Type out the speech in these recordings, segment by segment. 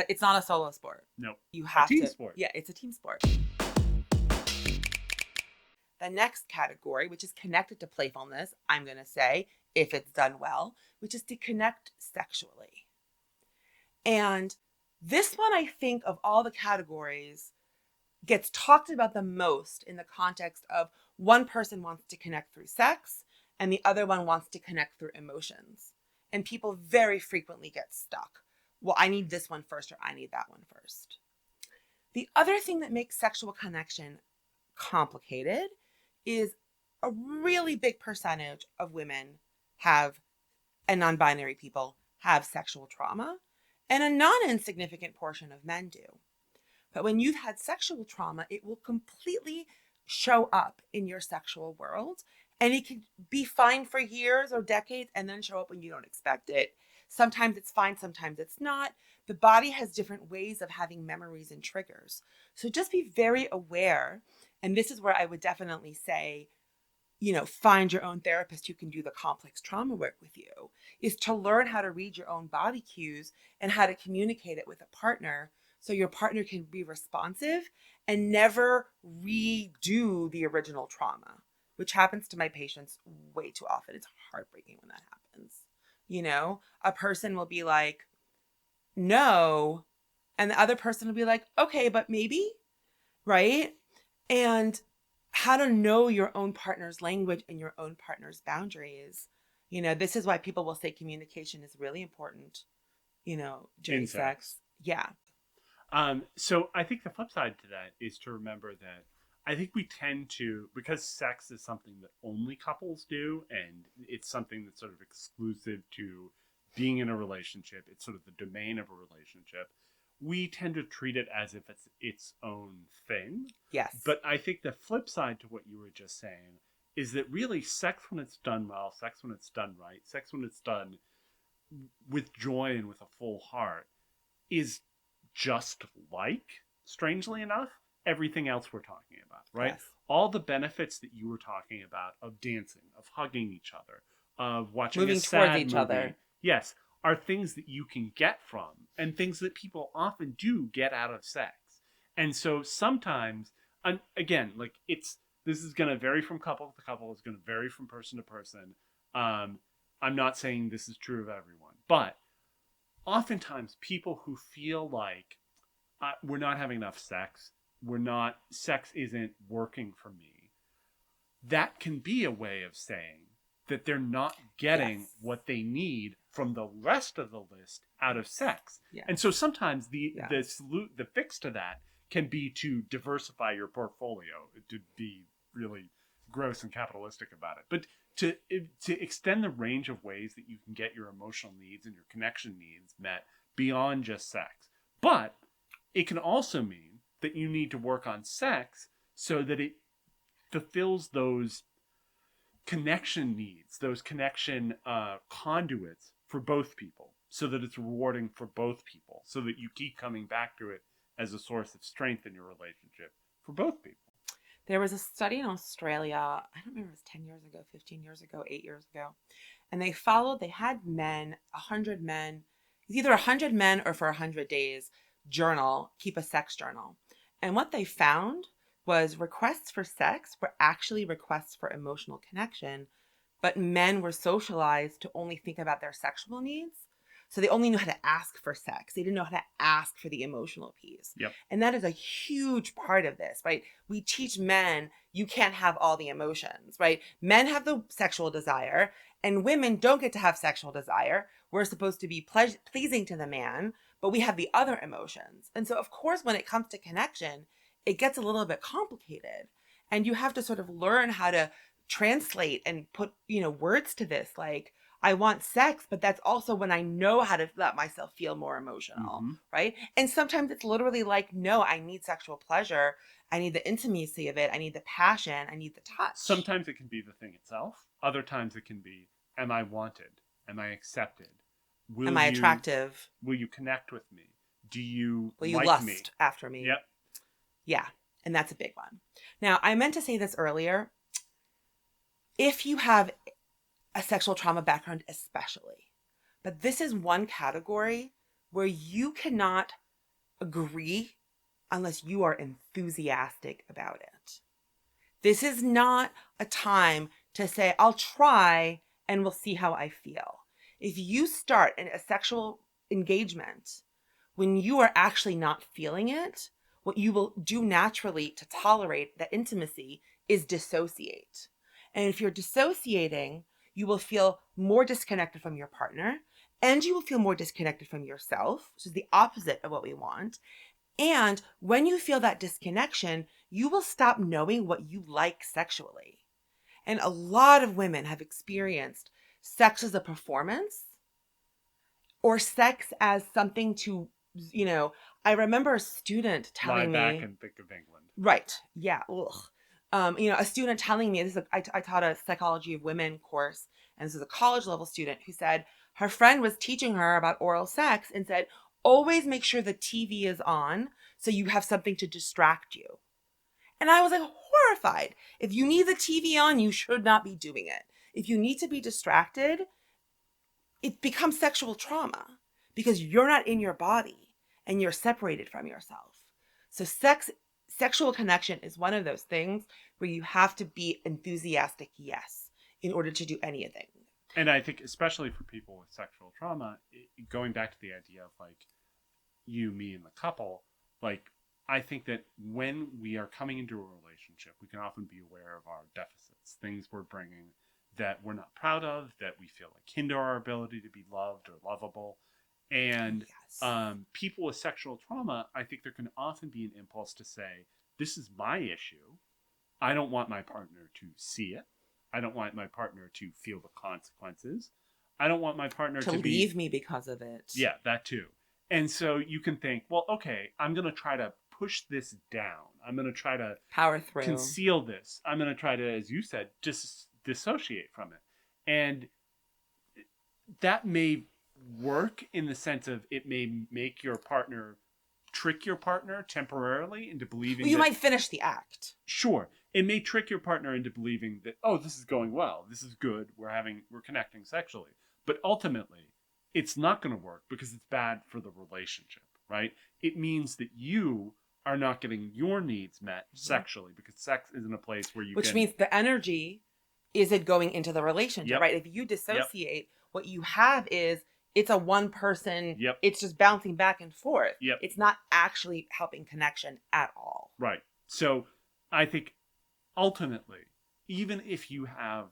It's not a solo sport. Nope. You have team to. sport. Yeah, it's a team sport. The next category, which is connected to playfulness, I'm going to say, if it's done well, which is to connect sexually. And this one, I think, of all the categories, gets talked about the most in the context of one person wants to connect through sex and the other one wants to connect through emotions. And people very frequently get stuck. Well, I need this one first, or I need that one first. The other thing that makes sexual connection complicated is a really big percentage of women have, and non-binary people have, sexual trauma, and a non-insignificant portion of men do. But when you've had sexual trauma, it will completely show up in your sexual world, and it can be fine for years or decades and then show up when you don't expect it. Sometimes it's fine, sometimes it's not. The body has different ways of having memories and triggers. So just be very aware. And this is where I would definitely say, find your own therapist who can do the complex trauma work with you, is to learn how to read your own body cues and how to communicate it with a partner so your partner can be responsive and never redo the original trauma, which happens to my patients way too often. It's heartbreaking when that happens. A person will be like, no, and the other person will be like, okay, but maybe, right? And how to know your own partner's language and your own partner's boundaries. This is why people will say communication is really important, during sex. Yeah. So I think the flip side to that is to remember that I think we tend to, because sex is something that only couples do, and it's something that's sort of exclusive to being in a relationship, it's sort of the domain of a relationship, we tend to treat it as if it's its own thing. Yes. But I think the flip side to what you were just saying is that really sex when it's done well, sex when it's done right, sex when it's done with joy and with a full heart is just like, strangely enough, everything else we're talking about, right? Yes. All the benefits that you were talking about of dancing, of hugging each other, of watching moving a sad towards each movie, other. yes, are things that you can get from and things that people often do get out of sex. And so sometimes, and again, like this is going to vary from couple to couple. It's going to vary from person to person. I'm not saying this is true of everyone, but oftentimes people who feel like we're not having enough sex, sex isn't working for me, that can be a way of saying that they're not getting Yes. what they need from the rest of the list out of sex. Yeah. And so sometimes the fix to that can be to diversify your portfolio, to be really gross and capitalistic about it. But to extend the range of ways that you can get your emotional needs and your connection needs met beyond just sex. But it can also mean that you need to work on sex so that it fulfills those connection needs, those connection conduits for both people, so that it's rewarding for both people, so that you keep coming back to it as a source of strength in your relationship for both people. There was a study in Australia, I don't remember if it was 10 years ago, 15 years ago, 8 years ago, and they had men, 100 men, it's either 100 men or for 100 days, keep a sex journal. And what they found was requests for sex were actually requests for emotional connection, but men were socialized to only think about their sexual needs. So they only knew how to ask for sex. They didn't know how to ask for the emotional piece. Yep. And that is a huge part of this, right? We teach men you can't have all the emotions, right? Men have the sexual desire and women don't get to have sexual desire. We're supposed to be pleasing to the man, but we have the other emotions. And so, of course, when it comes to connection, it gets a little bit complicated. And you have to sort of learn how to translate and put, words to this, like, I want sex, but that's also when I know how to let myself feel more emotional, right? And sometimes it's literally like, no, I need sexual pleasure. I need the intimacy of it. I need the passion. I need the touch. Sometimes it can be the thing itself. Other times it can be, am I wanted? Am I accepted? Am I attractive? Will you connect with me? Will you like lust me? after me? Yep. Yeah. And that's a big one. Now, I meant to say this earlier. If you have a sexual trauma background, especially, but this is one category where you cannot agree unless you are enthusiastic about it. This is not a time to say, I'll try and we'll see how I feel. If you start a sexual engagement when you are actually not feeling it, what you will do naturally to tolerate that intimacy is dissociate. And if you're dissociating, you will feel more disconnected from your partner and you will feel more disconnected from yourself, which is the opposite of what we want. And when you feel that disconnection, you will stop knowing what you like sexually. And a lot of women have experienced sex as a performance or sex as something to, I remember a student telling me. Lie back and think of England. Right. Yeah. Ugh. A student telling me, I taught a psychology of women course, and this is a college level student who said her friend was teaching her about oral sex and said, always make sure the TV is on so you have something to distract you. And I was like horrified. If you need the TV on, you should not be doing it. If you need to be distracted, it becomes sexual trauma because you're not in your body and you're separated from yourself. So sexual connection is one of those things where you have to be enthusiastic, yes, in order to do anything. And I think especially for people with sexual trauma, going back to the idea of like you, me, and the couple, like I think that when we are coming into a relationship, we can often be aware of our deficits, things we're bringing that we're not proud of, that we feel like hinder our ability to be loved or lovable. And yes. People with sexual trauma, I think there can often be an impulse to say, this is my issue. I don't want my partner to see it. I don't want my partner to feel the consequences. I don't want my partner to leave me because of it. Yeah, that too. And so you can think, well, okay, I'm going to try to push this down. I'm going to try to power through, conceal this. I'm going to try to, as you said, just dissociate from it. And that may work in the sense of it may make your partner trick your partner temporarily into believing well, you might finish the act. Sure. It may trick your partner into believing that, oh, this is going well. This is good. We're connecting sexually. But ultimately, it's not going to work because it's bad for the relationship, right? It means that you are not getting your needs met sexually because sex isn't a place where you Which means the energy isn't going into the relationship, right? If you dissociate, what you have is it's a one person, it's just bouncing back and forth. It's not actually helping connection at all. Right. So I think ultimately, even if you have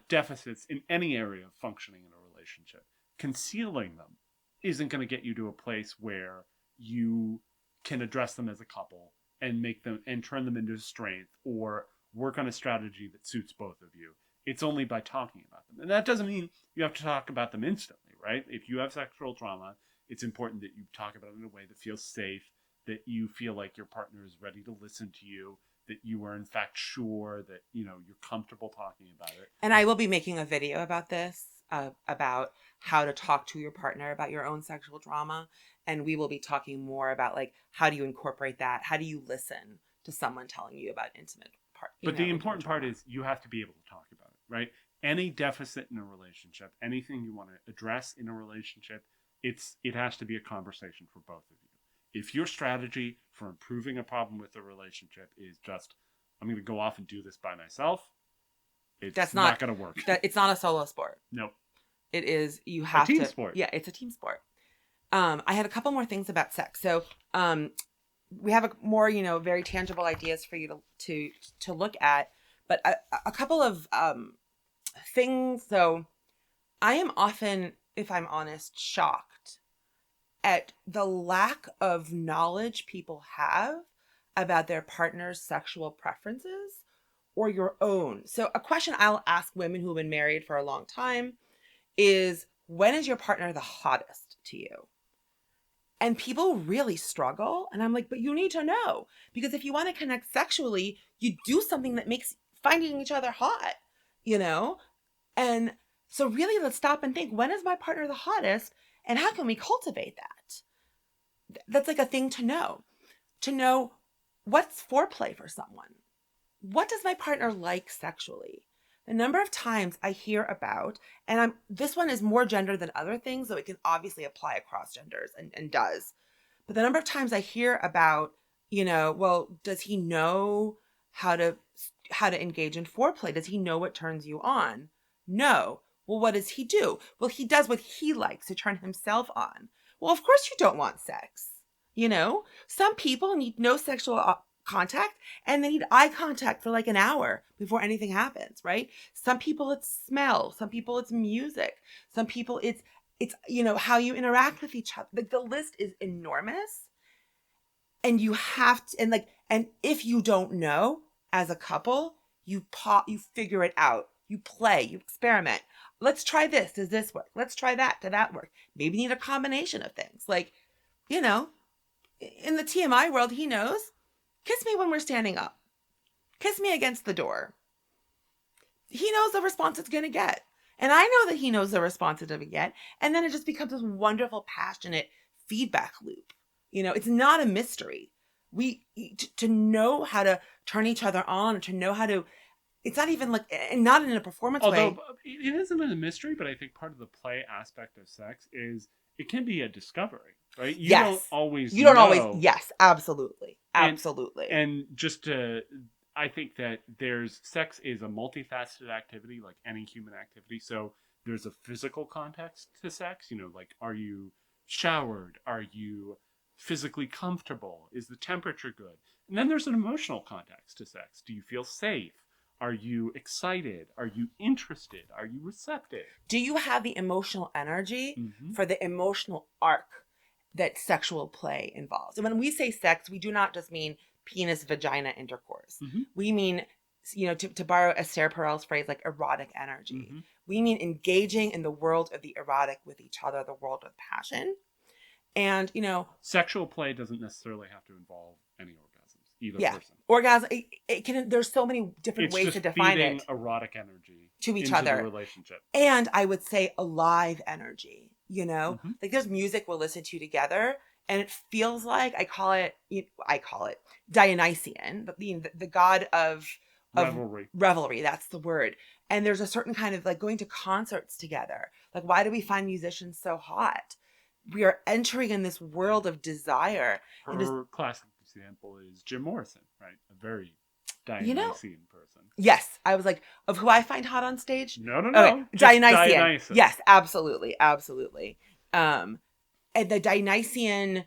deficits in any area of functioning in a relationship, concealing them isn't going to get you to a place where you can address them as a couple and make them and turn them into strength or work on a strategy that suits both of you. It's only by talking about them. And that doesn't mean you have to talk about them instantly, right? If you have sexual trauma, it's important that you talk about it in a way that feels safe, that you feel like your partner is ready to listen to you, that you are in fact sure that, you're comfortable talking about it. And I will be making a video about this, about how to talk to your partner about your own sexual trauma. And we will be talking more about like, how do you incorporate that? How do you listen to someone telling you about intimate part? But the important part is you have to be able to talk about it, right? Any deficit in a relationship, anything you want to address in a relationship, it has to be a conversation for both of you. If your strategy for improving a problem with a relationship is just, I'm going to go off and do this by myself, that's not going to work. It's not a solo sport. Nope. It is, you have to. A team sport. Yeah, it's a team sport. I had a couple more things about sex. So we have more, very tangible ideas for you to look at. But a couple of things. So I am often, if I'm honest, shocked at the lack of knowledge people have about their partner's sexual preferences or your own. So a question I'll ask women who have been married for a long time is, when is your partner the hottest to you? And people really struggle. And I'm like, but you need to know, because if you want to connect sexually, you do something that makes finding each other hot, And so really, let's stop and think, when is my partner the hottest? And how can we cultivate that? That's like a thing to know what's foreplay for someone. What does my partner like sexually? The number of times I hear about, this one is more gender than other things, though it can obviously apply across genders and does. But the number of times I hear about, well, does he know how to engage in foreplay? Does he know what turns you on? No. Well, what does he do? Well, he does what he likes to turn himself on. Well, of course you don't want sex. Some people need no sexual contact and they need eye contact for like an hour before anything happens, right? Some people it's smell, some people it's music, some people it's how you interact with each other. Like the list is enormous, and you have to, and if you don't know as a couple, you figure it out, you play, you experiment. Let's try this. Does this work? Let's try that. Did that work? Maybe you need a combination of things. Like, in the TMI world, he knows. Kiss me when we're standing up. Kiss me against the door. He knows the response it's going to get. And I know that he knows the response it's going to get. And then it just becomes this wonderful, passionate feedback loop. It's not a mystery. To know how to turn each other on, to know how to, it's not even and not in a performance way. Although it isn't a mystery, but I think part of the play aspect of sex is it can be a discovery, right? You don't always know. Yes, absolutely. Absolutely. And just I think that sex is a multifaceted activity, like any human activity. So there's a physical context to sex, like, are you showered? Are you physically comfortable? Is the temperature good? And then there's an emotional context to sex. Do you feel safe? Are you excited? Are you interested? Are you receptive? Do you have the emotional energy for the emotional arc that sexual play involves? And when we say sex, we do not just mean penis vagina intercourse. We mean, to borrow Esther Perel's phrase, like erotic energy. We mean engaging in the world of the erotic with each other, the world of passion. And, sexual play doesn't necessarily have to involve any orgasms, either person. Orgasm, it can, there's so many different ways to define it. Erotic energy to each into other. The relationship. And I would say alive energy, like there's music we'll listen to together and it feels like, I call it Dionysian, the god of revelry. That's the word. And there's a certain kind of like going to concerts together. Like, why do we find musicians so hot? We are entering in this world of desire. Her classic example is Jim Morrison, right? A very Dionysian person. Yes. I was like, of who I find hot on stage? No. Okay. Dionysian. Yes, absolutely. Absolutely. And the Dionysian,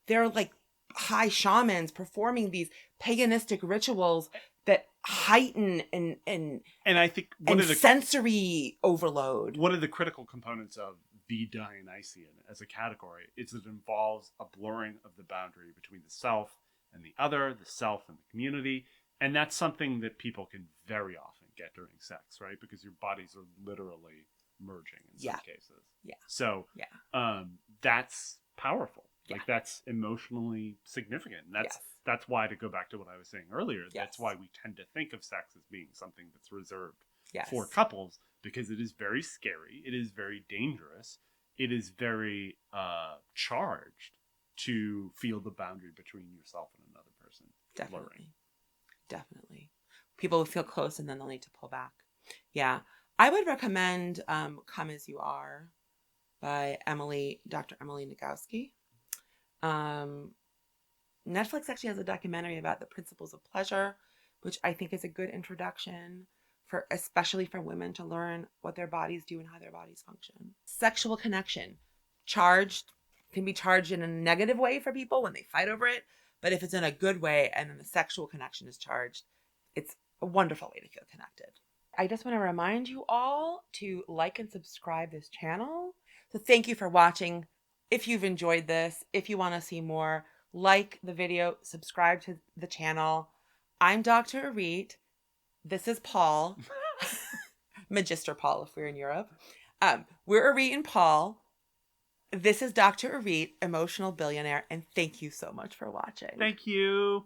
they're like high shamans performing these paganistic rituals that heighten and I think sensory overload. One of the critical components of the Dionysian as a category is that it involves a blurring of the boundary between the self and the other, the self and the community. And that's something that people can very often get during sex, right? Because your bodies are literally merging in some cases. Yeah. So that's powerful. Yeah. Like, that's emotionally significant. And that's why, to go back to what I was saying earlier, that's why we tend to think of sex as being something that's reserved for couples, because it is very scary. It is very dangerous. It is very charged to feel the boundary between yourself and another person. Definitely. People will feel close and then they'll need to pull back. Yeah. I would recommend Come As You Are by Dr. Emily Nagoski. Netflix actually has a documentary about the principles of pleasure, which I think is a good introduction especially for women to learn what their bodies do and how their bodies function. Sexual connection, can be charged in a negative way for people when they fight over it. But if it's in a good way and then the sexual connection is charged, it's a wonderful way to feel connected. I just want to remind you all to like and subscribe this channel. So thank you for watching. If you've enjoyed this, if you want to see more, like the video, subscribe to the channel. I'm Dr. Arit. This is Paul. Magister Paul if we're in Europe. We're Arit and Paul. This is Dr. Arit, emotional billionaire, and thank you so much for watching. Thank you.